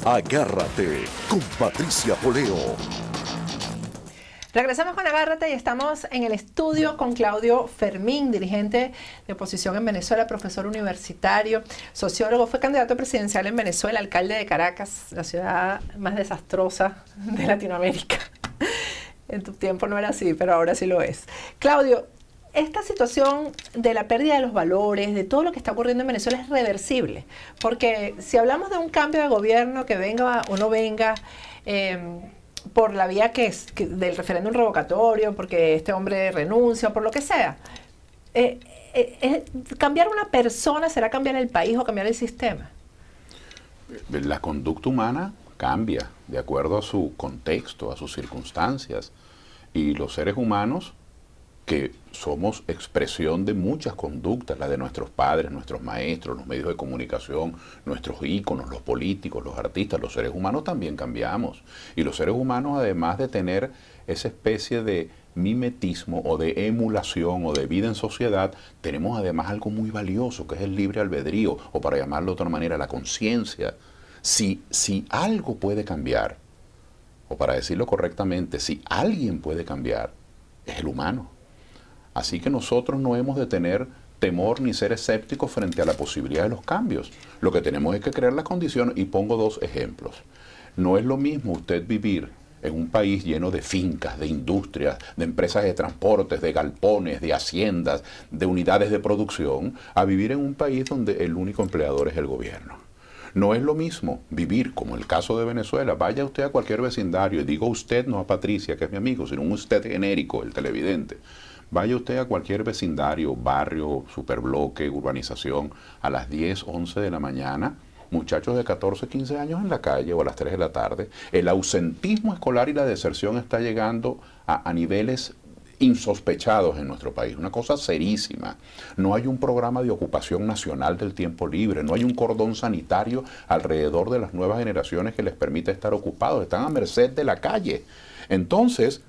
Agárrate con Patricia Poleo. Regresamos con Agárrate y estamos en el estudio con Claudio Fermín, dirigente de oposición en Venezuela, profesor universitario, sociólogo, fue candidato presidencial en Venezuela, alcalde de Caracas, la ciudad más desastrosa de Latinoamérica. En tu tiempo no era así, pero ahora sí lo es. Claudio, esta situación de la pérdida de los valores, de todo lo que está ocurriendo en Venezuela es reversible, porque si hablamos de un cambio de gobierno que venga o no venga, por la vía del referéndum revocatorio, porque este hombre renuncia, por lo que sea, cambiar una persona será cambiar el país o cambiar el sistema. La conducta humana cambia de acuerdo a su contexto, a sus circunstancias, y los seres humanos, que somos expresión de muchas conductas, la de nuestros padres, nuestros maestros, los medios de comunicación, nuestros íconos, los políticos, los artistas, los seres humanos también cambiamos. Y los seres humanos, además de tener esa especie de mimetismo o de emulación o de vida en sociedad, tenemos además algo muy valioso, que es el libre albedrío, o para llamarlo de otra manera, la conciencia. Si algo puede cambiar, o para decirlo correctamente, si alguien puede cambiar, es el humano. Así que nosotros no hemos de tener temor ni ser escépticos frente a la posibilidad de los cambios. Lo que tenemos es que crear las condiciones, y pongo dos ejemplos. No es lo mismo usted vivir en un país lleno de fincas, de industrias, de empresas de transportes, de galpones, de haciendas, de unidades de producción, a vivir en un país donde el único empleador es el gobierno. No es lo mismo vivir, como el caso de Venezuela. Vaya usted a cualquier vecindario, y digo usted, no a Patricia, que es mi amigo, sino un usted genérico, el televidente. Vaya usted a cualquier vecindario, barrio, superbloque, urbanización, a las 10, 11 de la mañana, muchachos de 14, 15 años en la calle, o a las 3 de la tarde. El ausentismo escolar y la deserción está llegando a niveles insospechados en nuestro país, una cosa serísima. No hay un programa de ocupación nacional del tiempo libre, no hay un cordón sanitario alrededor de las nuevas generaciones que les permita estar ocupados, están a merced de la calle. Entonces,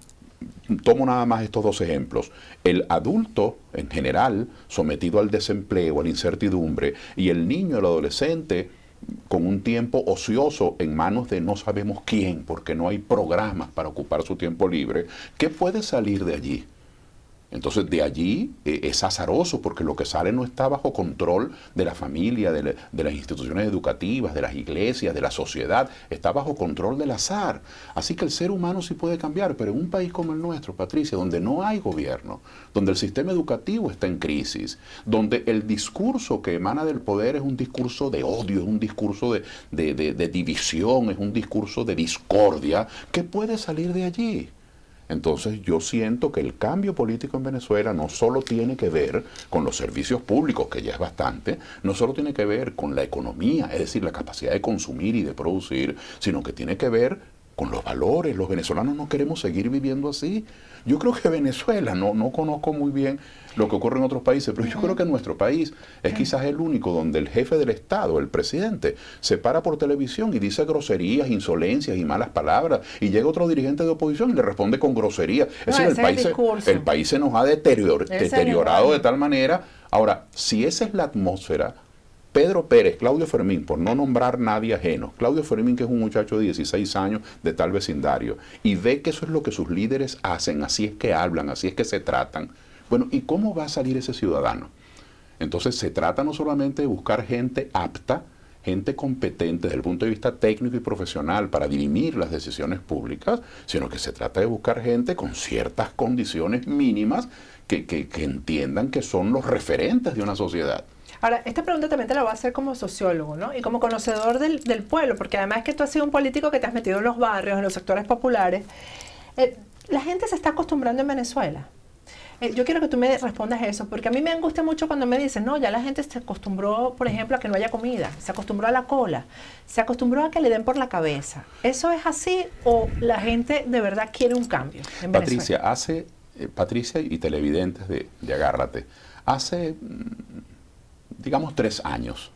tomo nada más estos dos ejemplos. El adulto, en general, sometido al desempleo, a la incertidumbre, y el niño, el adolescente, con un tiempo ocioso en manos de no sabemos quién, porque no hay programas para ocupar su tiempo libre. ¿Qué puede salir de allí? Entonces, de allí es azaroso, porque lo que sale no está bajo control de la familia, de las instituciones educativas, de las iglesias, de la sociedad, está bajo control del azar. Así que el ser humano sí puede cambiar, pero en un país como el nuestro, Patricia, donde no hay gobierno, donde el sistema educativo está en crisis, donde el discurso que emana del poder es un discurso de odio, es un discurso de división, es un discurso de discordia, ¿qué puede salir de allí? Entonces yo siento que el cambio político en Venezuela no solo tiene que ver con los servicios públicos, que ya es bastante, no solo tiene que ver con la economía, es decir, la capacidad de consumir y de producir, sino que tiene que ver con los valores. Los venezolanos no queremos seguir viviendo así. Yo creo que Venezuela, no conozco muy bien lo que ocurre en otros países, pero yo creo que nuestro país es quizás el único donde el jefe del Estado, el presidente, se para por televisión y dice groserías, insolencias y malas palabras, y llega otro dirigente de oposición y le responde con groserías. Es decir, el país se nos ha deteriorado de tal manera. Ahora, si esa es la atmósfera, Pedro Pérez, Claudio Fermín, por no nombrar nadie ajeno, Claudio Fermín, que es un muchacho de 16 años de tal vecindario, y ve que eso es lo que sus líderes hacen, así es que hablan, así es que se tratan. Bueno, ¿y cómo va a salir ese ciudadano? Entonces se trata no solamente de buscar gente apta, gente competente desde el punto de vista técnico y profesional para dirimir las decisiones públicas, sino que se trata de buscar gente con ciertas condiciones mínimas que entiendan que son los referentes de una sociedad. Ahora, esta pregunta también te la voy a hacer como sociólogo, ¿no? Y como conocedor del pueblo, porque además que tú has sido un político que te has metido en los barrios, en los sectores populares. La gente se está acostumbrando en Venezuela. Yo quiero que tú me respondas eso, porque a mí me angustia mucho cuando me dicen, no, ya la gente se acostumbró, por ejemplo, a que no haya comida, se acostumbró a la cola, se acostumbró a que le den por la cabeza. ¿Eso es así o la gente de verdad quiere un cambio en Patricia, Patricia y televidentes de Agárrate, hace, digamos, 3 años,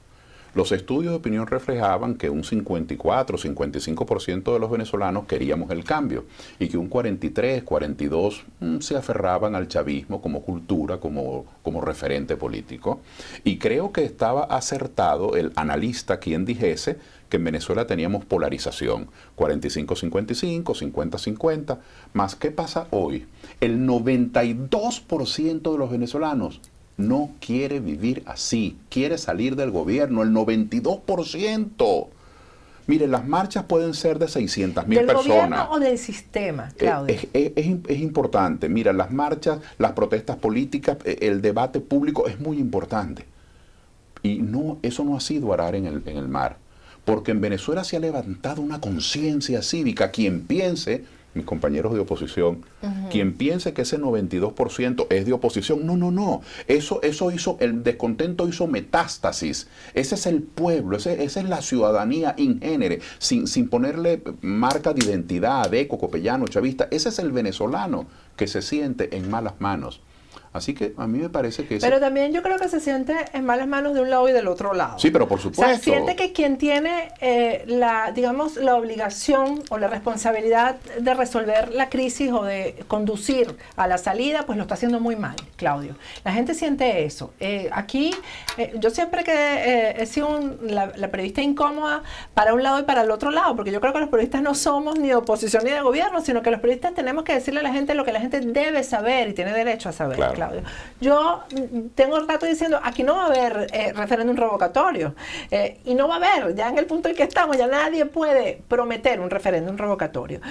Los estudios de opinión reflejaban que un 54, 55% de los venezolanos queríamos el cambio y que un 43, 42 se aferraban al chavismo como cultura, como referente político. Y creo que estaba acertado el analista quien dijese que en Venezuela teníamos polarización, 45-55, 50-50, más ¿qué pasa hoy? El 92% de los venezolanos no quiere vivir así, quiere salir del gobierno, el 92%. Mire, las marchas pueden ser de 600.000 personas. ¿Del gobierno o del sistema, Claudio? Es importante. Mira, las marchas, las protestas políticas, el debate público es muy importante. Y no, eso no ha sido arar en el mar. Porque en Venezuela se ha levantado una conciencia cívica. Quien piense, mis compañeros de oposición, quien piense que ese 92% es de oposición, no. Eso hizo, el descontento hizo metástasis. Ese es el pueblo, esa es la ciudadanía ingénere, sin ponerle marca de identidad, eco, copellano, chavista. Ese es el venezolano que se siente en malas manos. Así que a mí me parece que... Pero también yo creo que se siente en malas manos de un lado y del otro lado. Sí, pero por supuesto. O sea, siente que quien tiene la obligación o la responsabilidad de resolver la crisis o de conducir a la salida, pues lo está haciendo muy mal, Claudio. La gente siente eso. Aquí, yo siempre que he sido la periodista incómoda para un lado y para el otro lado, porque yo creo que los periodistas no somos ni de oposición ni de gobierno, sino que los periodistas tenemos que decirle a la gente lo que la gente debe saber y tiene derecho a saber. Claro. Yo tengo el rato diciendo, aquí no va a haber referéndum revocatorio, y no va a haber, ya en el punto en que estamos, ya nadie puede prometer un referéndum revocatorio.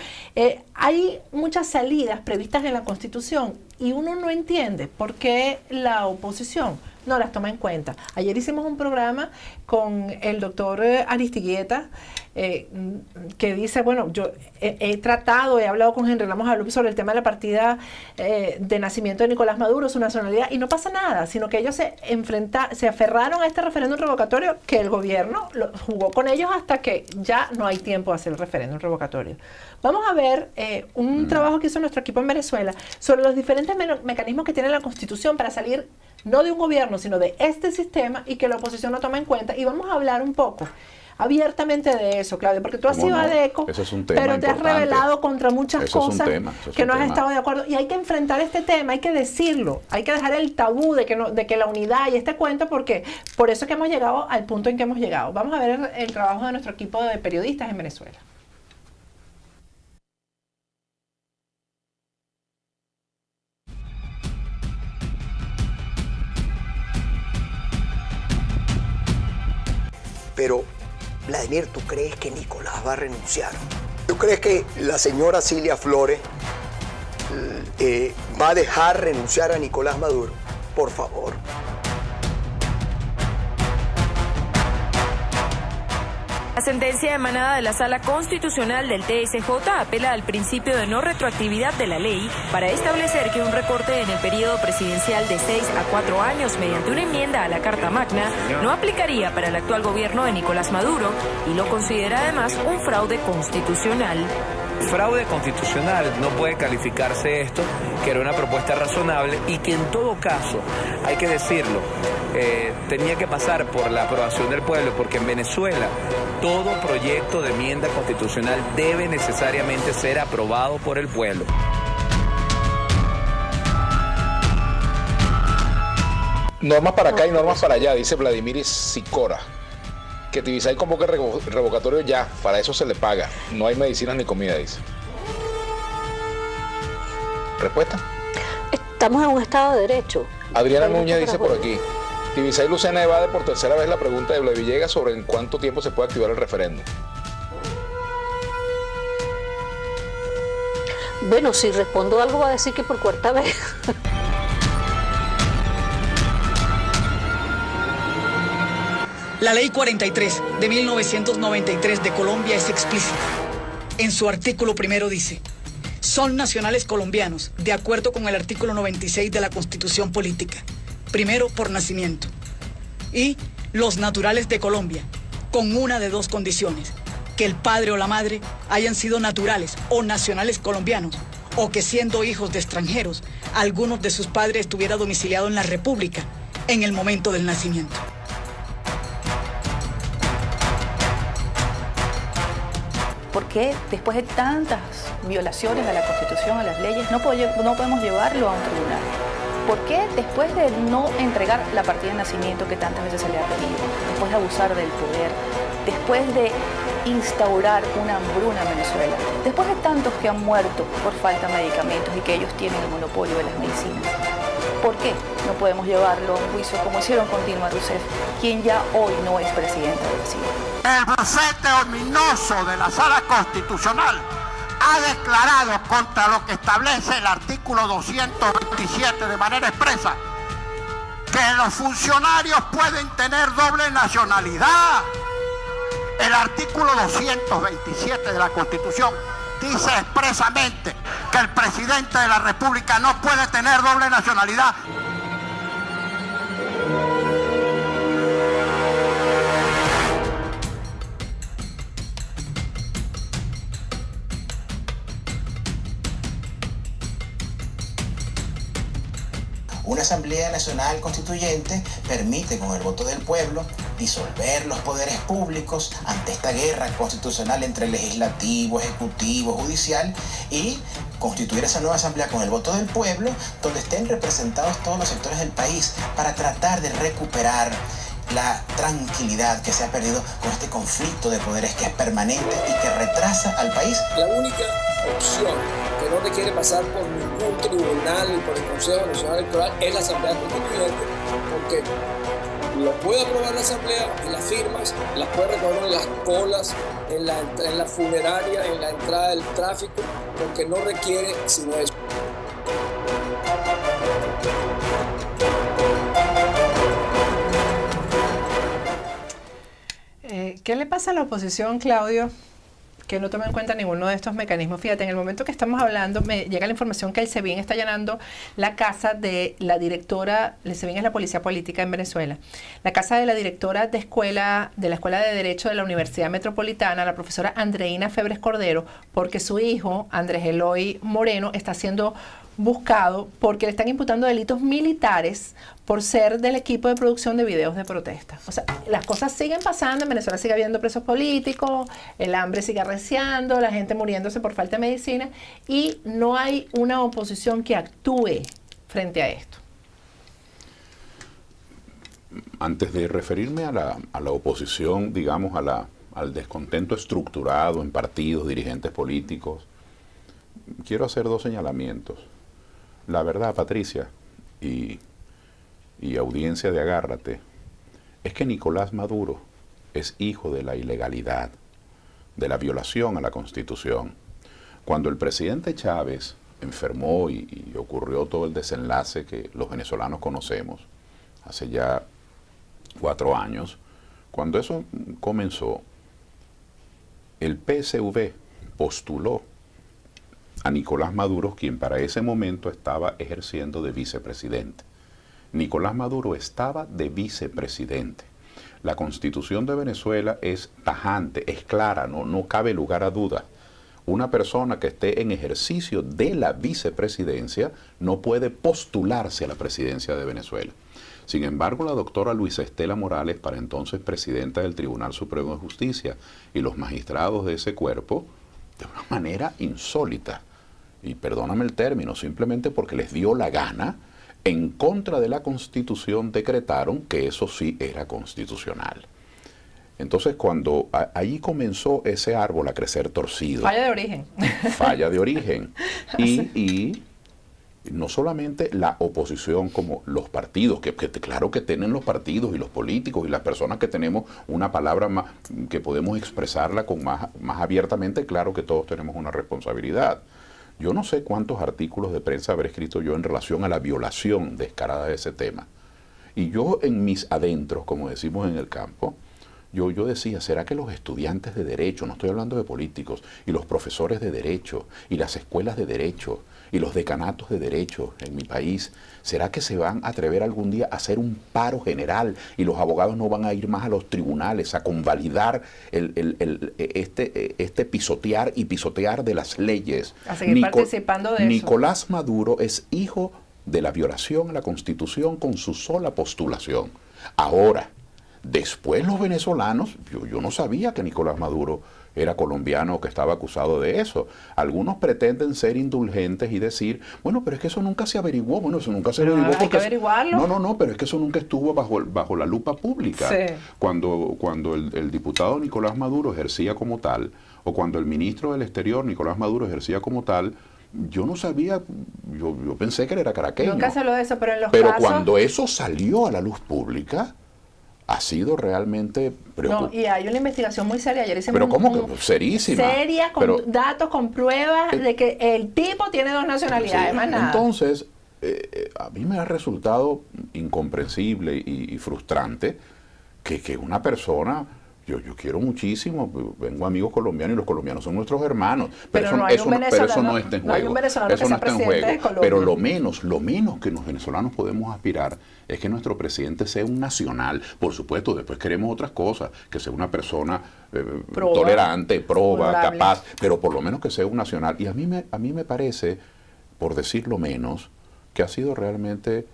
Hay muchas salidas previstas en la Constitución y uno no entiende por qué la oposición no las toma en cuenta. Ayer hicimos un programa con el doctor Aristigueta, que dice, bueno, yo he hablado con Henry Ramos Alup sobre el tema de la partida de nacimiento de Nicolás Maduro, su nacionalidad, y no pasa nada, sino que ellos se aferraron a este referéndum revocatorio, que el gobierno jugó con ellos hasta que ya no hay tiempo de hacer el referéndum revocatorio. Vamos a ver un trabajo que hizo nuestro equipo en Venezuela sobre los diferentes mecanismos que tiene la Constitución para salir no de un gobierno, sino de este sistema, y que la oposición no toma en cuenta. Y vamos a hablar un poco abiertamente de eso, Claudio, porque tú has sido adeco, pero te has rebelado contra muchas cosas que no has estado de acuerdo. Y hay que enfrentar este tema, hay que decirlo, hay que dejar el tabú de que la unidad y este cuento, porque por eso es que hemos llegado al punto en que hemos llegado. Vamos a ver el trabajo de nuestro equipo de periodistas en Venezuela. Pero, Vladimir, ¿tú crees que Nicolás va a renunciar? ¿Tú crees que la señora Cilia Flores va a dejar renunciar a Nicolás Maduro? Por favor. La sentencia emanada de la Sala Constitucional del TSJ apela al principio de no retroactividad de la ley para establecer que un recorte en el periodo presidencial de 6 a 4 años mediante una enmienda a la Carta Magna no aplicaría para el actual gobierno de Nicolás Maduro y lo considera además un fraude constitucional. Fraude constitucional no puede calificarse esto, que era una propuesta razonable y que en todo caso, hay que decirlo, tenía que pasar por la aprobación del pueblo, porque en Venezuela todo proyecto de enmienda constitucional debe necesariamente ser aprobado por el pueblo. Normas para acá y normas para allá, dice Vladimir Sicora. Que Tibisay convoque revocatorio ya, para eso se le paga. No hay medicinas ni comida, dice. ¿Respuesta? Estamos en un Estado de Derecho. Adriana Núñez dice por aquí: Tibisay Lucena evade por tercera vez la pregunta de Eble Villegas sobre en cuánto tiempo se puede activar el referéndum. Bueno, si respondo algo va a decir que por cuarta vez. La Ley 43 de 1993 de Colombia es explícita. En su artículo primero dice: son nacionales colombianos, de acuerdo con el artículo 96 de la Constitución Política, primero por nacimiento, y los naturales de Colombia, con una de dos condiciones: que el padre o la madre hayan sido naturales o nacionales colombianos, o que siendo hijos de extranjeros, algunos de sus padres estuviera domiciliado en la República en el momento del nacimiento. qué después de tantas violaciones a la Constitución, a las leyes, no podemos llevarlo a un tribunal? ¿Por qué después de no entregar la partida de nacimiento que tantas veces se le ha pedido, después de abusar del poder, después de instaurar una hambruna en Venezuela, después de tantos que han muerto por falta de medicamentos y que ellos tienen el monopolio de las medicinas? ¿Por qué no podemos llevarlo a un juicio como hicieron con Dilma Rousseff, quien ya hoy no es presidenta de Brasil? El bufete ominoso de la Sala Constitucional ha declarado contra lo que establece el artículo 227 de manera expresa que los funcionarios pueden tener doble nacionalidad. El artículo 227 de la Constitución dice expresamente que el presidente de la República no puede tener doble nacionalidad. Una Asamblea Nacional Constituyente permite, con el voto del pueblo, disolver los poderes públicos ante esta guerra constitucional entre legislativo, ejecutivo, judicial, y constituir esa nueva asamblea con el voto del pueblo, donde estén representados todos los sectores del país para tratar de recuperar la tranquilidad que se ha perdido con este conflicto de poderes que es permanente y que retrasa al país. La única opción que no requiere pasar por ningún tribunal ni por el Consejo Nacional Electoral es la Asamblea Constituyente, porque lo puede aprobar la Asamblea y las firmas las puede recoger en las colas, en la funeraria, en la entrada del tráfico, porque no requiere sino eso. ¿Qué le pasa a la oposición, Claudio, que no toma en cuenta ninguno de estos mecanismos? Fíjate, en el momento que estamos hablando, me llega la información que el SEBIN está allanando la casa de la directora, el SEBIN es la policía política en Venezuela, la casa de la directora de la Escuela de Derecho de la Universidad Metropolitana, la profesora Andreina Febres Cordero, porque su hijo, Andrés Eloy Moreno, está siendo buscado porque le están imputando delitos militares por ser del equipo de producción de videos de protesta. O sea, las cosas siguen pasando, en Venezuela sigue habiendo presos políticos, el hambre sigue arreciando, la gente muriéndose por falta de medicina, y no hay una oposición que actúe frente a esto. Antes de referirme a la oposición, digamos, al descontento estructurado en partidos, dirigentes políticos, quiero hacer dos señalamientos. La verdad, Patricia, y audiencia de Agárrate, es que Nicolás Maduro es hijo de la ilegalidad, de la violación a la Constitución. Cuando el presidente Chávez enfermó y ocurrió todo el desenlace que los venezolanos conocemos, hace ya 4 años, cuando eso comenzó, el PSV postuló a Nicolás Maduro, quien para ese momento estaba ejerciendo de vicepresidente. Nicolás Maduro estaba de vicepresidente. La Constitución de Venezuela es tajante, es clara, no cabe lugar a duda. Una persona que esté en ejercicio de la vicepresidencia no puede postularse a la presidencia de Venezuela. Sin embargo, la doctora Luisa Estela Morales, para entonces presidenta del Tribunal Supremo de Justicia, y los magistrados de ese cuerpo, de una manera insólita, y perdóname el término, simplemente porque les dio la gana, en contra de la Constitución decretaron que eso sí era constitucional. Entonces, cuando ahí comenzó ese árbol a crecer torcido. Falla de origen. Falla de origen. Y no solamente la oposición como los partidos, que claro que tienen los partidos y los políticos y las personas que tenemos una palabra más, que podemos expresarla con más abiertamente, claro que todos tenemos una responsabilidad. Yo no sé cuántos artículos de prensa habré escrito yo en relación a la violación descarada de ese tema. Y yo en mis adentros, como decimos en el campo, yo decía, ¿será que los estudiantes de Derecho, no estoy hablando de políticos, y los profesores de Derecho, y las escuelas de Derecho, y los decanatos de Derecho en mi país, ¿será que se van a atrever algún día a hacer un paro general y los abogados no van a ir más a los tribunales a convalidar este pisotear y pisotear de las leyes? A seguir participando de eso. Nicolás Maduro es hijo de la violación a la Constitución con su sola postulación. Ahora, después los venezolanos, yo no sabía que Nicolás Maduro era colombiano o que estaba acusado de eso. Algunos pretenden ser indulgentes y decir, bueno, pero es que eso nunca se averiguó. Bueno, eso nunca se averiguó. Hay que averiguarlo. No, pero es que eso nunca estuvo bajo la lupa pública. Sí. Cuando el diputado Nicolás Maduro ejercía como tal, o cuando el ministro del Exterior, Nicolás Maduro, ejercía como tal, yo no sabía, yo pensé que él era caraqueño. Nunca se habló de eso, pero en los Pero casos... cuando eso salió a la luz pública, ha sido realmente preocupante. No, y hay una investigación muy seria. Ayer hicimos pero ¿cómo que? Serísima. Seria, con datos, con pruebas de que el tipo tiene 2 nacionalidades, sí, más nada. Entonces, a mí me ha resultado incomprensible y frustrante que una persona... Yo quiero muchísimo, vengo amigos colombianos y los colombianos son nuestros hermanos, pero eso no está en juego. No hay un venezolano eso que no sea está en presidente juego. de Colombia. Pero lo menos que los venezolanos podemos aspirar es que nuestro presidente sea un nacional. Por supuesto, después queremos otras cosas, que sea una persona tolerante, honorable, capaz, pero por lo menos que sea un nacional. Y a mí me parece, por decirlo menos, que ha sido realmente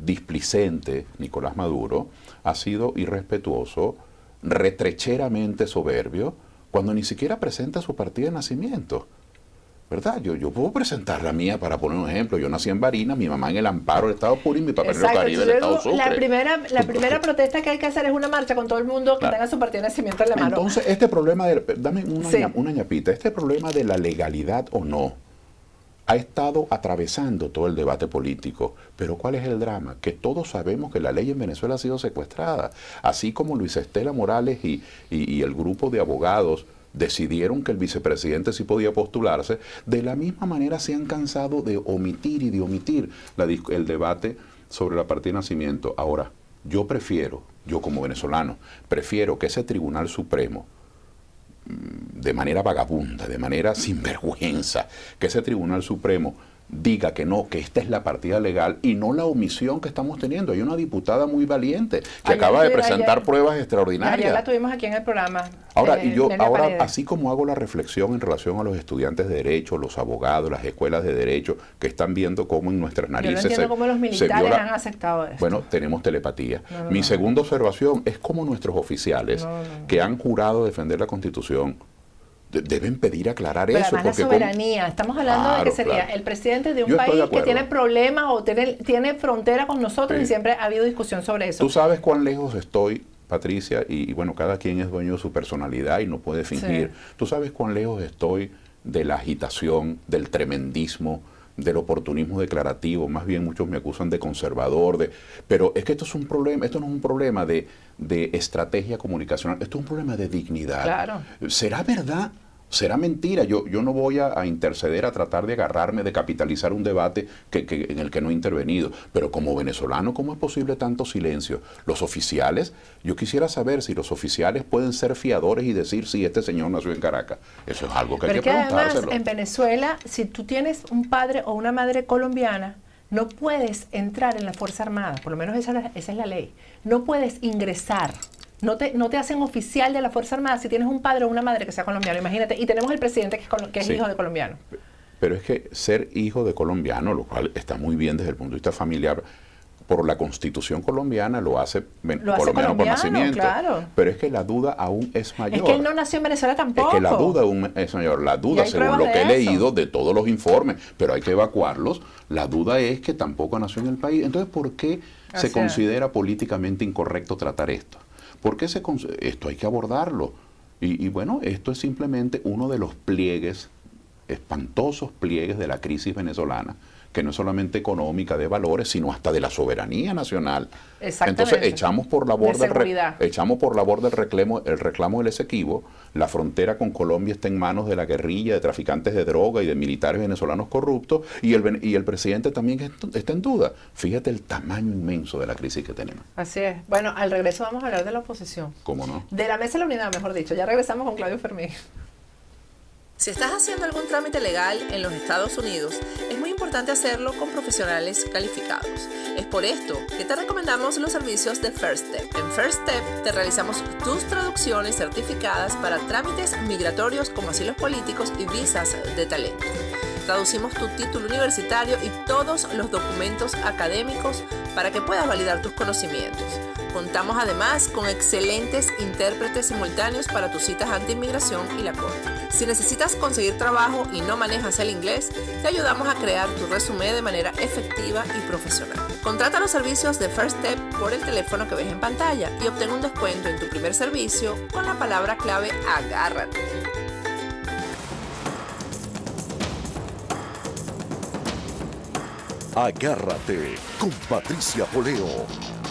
displicente Nicolás Maduro, ha sido irrespetuoso, retrecheramente soberbio, cuando ni siquiera presenta su partida de nacimiento, ¿verdad? Yo puedo presentar la mía para poner un ejemplo. Yo nací en Barinas, mi mamá en el Amparo del Estado Apure y mi papá en el Caribe del Estado Sucre. La primera protesta que hay que hacer es una marcha con todo el mundo que tenga su partida de nacimiento en la mano. Entonces, este problema dame una ñapita, este problema de la legalidad o no, ha estado atravesando todo el debate político. Pero ¿cuál es el drama? Que todos sabemos que la ley en Venezuela ha sido secuestrada. Así como Luis Estela Morales y el grupo de abogados decidieron que el vicepresidente sí podía postularse, de la misma manera se han cansado de omitir el debate sobre la partida de nacimiento. Ahora, yo como venezolano, prefiero que ese Tribunal Supremo, de manera vagabunda, de manera sinvergüenza, que ese Tribunal Supremo diga que no, que esta es la partida legal y no la omisión que estamos teniendo. Hay una diputada muy valiente que acaba de presentar pruebas extraordinarias. Ayer la tuvimos aquí en el programa. Ahora, así como hago la reflexión en relación a los estudiantes de Derecho, los abogados, las escuelas de Derecho, que están viendo cómo en nuestras narices... Yo no entiendo cómo los militares han aceptado esto. Bueno, tenemos telepatía. Mi segunda observación es cómo nuestros oficiales que han jurado defender la Constitución deben pedir aclarar pero eso. Además la soberanía, estamos hablando de que sería el presidente de un país que tiene problemas o tiene frontera con nosotros, y siempre ha habido discusión sobre eso. Tú sabes cuán lejos estoy, Patricia, y bueno, cada quien es dueño de su personalidad y no puede fingir. Tú sabes cuán lejos estoy de la agitación, del tremendismo, del oportunismo declarativo. Más bien muchos me acusan de conservador, pero es que esto es un problema, esto no es un problema de estrategia comunicacional, esto es un problema de dignidad. Claro. ¿Será verdad? ¿Será mentira? Yo no voy a interceder, a tratar de agarrarme, de capitalizar un debate en el que no he intervenido. Pero como venezolano, ¿cómo es posible tanto silencio? Los oficiales, yo quisiera saber si los oficiales pueden ser fiadores y decir si este señor nació en Caracas. Eso es algo que hay que preguntárselo. Además, en Venezuela, si tú tienes un padre o una madre colombiana, no puedes entrar en la Fuerza Armada. Por lo menos esa es la ley. No puedes ingresar. No te hacen oficial de la Fuerza Armada si tienes un padre o una madre que sea colombiano, imagínate. Y tenemos el presidente que es hijo de colombiano. Pero es que ser hijo de colombiano, lo cual está muy bien desde el punto de vista familiar, por la Constitución colombiana lo hace colombiano por nacimiento. Claro. Pero es que la duda aún es mayor. Es que él no nació en Venezuela tampoco. Es que la duda aún es mayor. La duda, según lo que he leído de todos los informes, pero hay que evacuarlos, la duda es que tampoco nació en el país. Entonces, ¿por qué se considera políticamente incorrecto tratar esto? Porque esto hay que abordarlo. Y bueno, esto es simplemente uno de los pliegues, espantosos pliegues de la crisis venezolana, que no es solamente económica, de valores, sino hasta de la soberanía nacional. Entonces echamos por la borda el reclamo del Esequibo. La frontera con Colombia está en manos de la guerrilla, de traficantes de droga y de militares venezolanos corruptos, y el presidente también está en duda. Fíjate el tamaño inmenso de la crisis que tenemos. Así es. Bueno, al regreso vamos a hablar de la oposición. ¿Cómo no? De la mesa de la unidad, mejor dicho. Ya regresamos con Claudio Fermín. Si estás haciendo algún trámite legal en los Estados Unidos, es muy importante hacerlo con profesionales calificados. Es por esto que te recomendamos los servicios de First Step. En First Step te realizamos tus traducciones certificadas para trámites migratorios como asilos políticos y visas de talento. Traducimos tu título universitario y todos los documentos académicos para que puedas validar tus conocimientos. Contamos además con excelentes intérpretes simultáneos para tus citas ante inmigración y la corte. Si necesitas conseguir trabajo y no manejas el inglés, te ayudamos a crear tu resumen de manera efectiva y profesional. Contrata los servicios de First Step por el teléfono que ves en pantalla y obtén un descuento en tu primer servicio con la palabra clave Agárrate. Agárrate con Patricia Poleo.